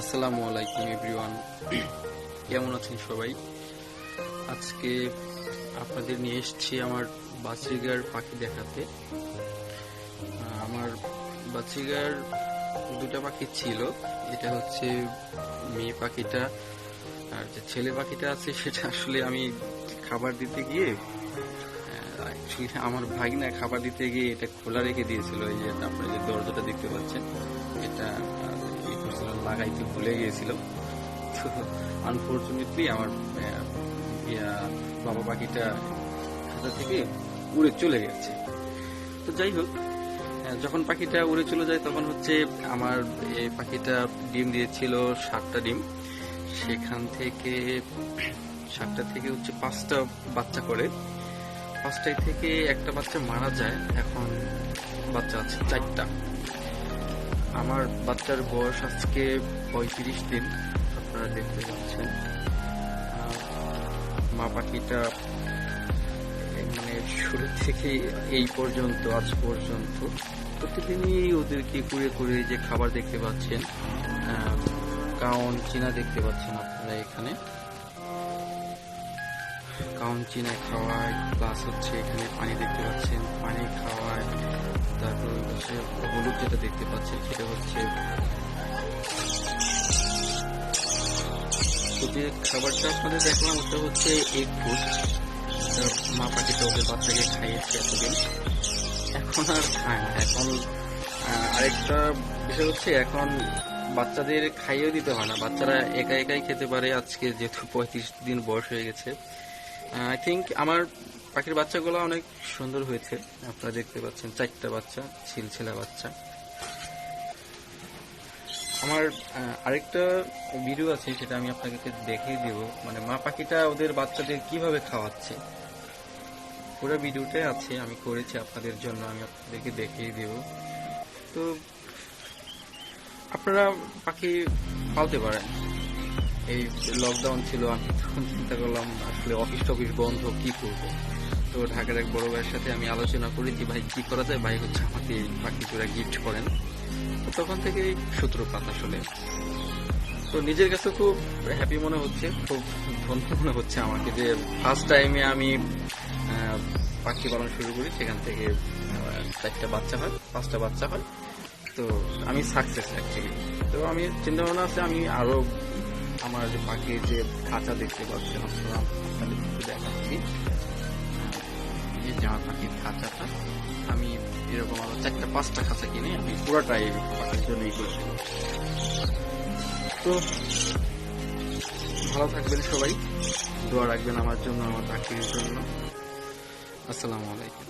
আসসালামু আলাইকুম এভরিওয়ান, কেমন আছেন সবাই? আজকে আপনাদের নিয়ে এসেছি আমার বাজরিগার পাখি দেখাতে। আমার বাজরিগার দুটা পাখি ছিল, এটা হচ্ছে মেয়ে পাখিটা, আর যে ছেলে পাখিটা আছে সেটা আসলে আমি খাবার দিতে গিয়ে আমার ভাগনা খাবার দিতে গিয়ে এটা খোলা রেখে দিয়েছিল। এই যে আপনারা যে দরজাটা দেখতে পাচ্ছেন, এটা লাগাইতে ভুলে গিয়েছিল। তো আনফরচুনেটলি আমার বাবা পাখিটা খাঁচা থেকে উড়ে চলে গেছে। তো যাই হোক, যখন পাখিটা উড়ে চলে যায় তখন হচ্ছে আমার এই পাখিটা ডিম দিয়েছিল 7টা ডিম। সেখান থেকে 7টা থেকে হচ্ছে 5টা বাচ্চা করে, 5টায় থেকে একটা বাচ্চা মারা যায়। এখন বাচ্চা আছে 4টা। আমার বাচ্চার বয়স আজকে 35 দিন, আপনারা দেখতে পাচ্ছেন। মা পাখিটা মানে শুরু থেকে এই পর্যন্ত, আজ পর্যন্ত প্রতিদিনই ওদেরকে কুড়ে কুড়ে যে খাবার দেখতে পাচ্ছেন, কাউন চিনা দেখতে পাচ্ছেন আপনারা এখানে, কাউন চিনা খাওয়ায়, প্লাস হচ্ছে এখানে পানি দেখতে পাচ্ছেন, পানি খাওয়ায়। তারপর হচ্ছে হলুদ যেটা দেখতে পাচ্ছেন সেটা হচ্ছে যে খাবারটা আপনাদের দেখলাম, ওটা হচ্ছে এগ ফুড। মা পাখিটা ওদের বাচ্চাকে খাইয়েছে এতদিন, এখন আর খায় না। এখন আরেকটা বিষয় হচ্ছে, এখন বাচ্চাদের খাইয়েও দিতে হয় না, বাচ্চারা একা একাই খেতে পারে। আজকে যেহেতু 35 দিন বয়স হয়ে গেছে, আই থিঙ্ক আমার পাখির বাচ্চাগুলো অনেক সুন্দর হয়েছে। আপনারা দেখতে পাচ্ছেন 4টা বাচ্চা, ছিলছিলা বাচ্চা। আমার আরেকটা ভিডিও আছে, সেটা আমি আপনাকে দেখিয়ে দেব, মানে মা পাখিটা ওদের বাচ্চাদের কিভাবে খাওয়াচ্ছে। পুরো ভিডিওটাই আছে, আমি করেছি আপনাদের জন্য, আমি আপনাদেরকে দেখিয়ে দেব। তো আপনারা পাখি পালতে পারেন। এই লকডাউন ছিল, আমি তখন চিন্তা করলাম আসলে অফিস টফিস বন্ধ, কি করবো। তো ঢাকার এক বড় ভাইয়ের সাথে আমি আলোচনা করেছি, ভাই কি করা যায়। ভাই হচ্ছে আমাকে পাখি জোড়া গিফট করেন। তো তখন থেকে সূত্রপাত আসলে। তো নিজের কাছে খুব হ্যাপি মনে হচ্ছে, খুব ধন্য মনে হচ্ছে আমাকে যে ফার্স্ট টাইমে আমি পাখি পালন শুরু করি, সেখান থেকে 4টা বাচ্চা হয়, 5টা বাচ্চা হয়। তো আমি সাকসেস অ্যাকচুয়ালি। তো আমি চিন্তা ভাবনা আছে, আমি আরো আমার যে পাখির যে খাঁচা দেখতে পাচ্ছেন আপনারা, আপনাদের দেখাচ্ছি। এই যে আমার পাখির খাঁচাটা, আমি এরকম আরো 4টা-5টা খাঁচা কিনে আমি পুরোটাই পাখির জন্যই করেছি। তো ভালো থাকবেন সবাই, দোয়া রাখবেন আমার জন্য, আমার পাখির জন্য। আসসালামু আলাইকুম।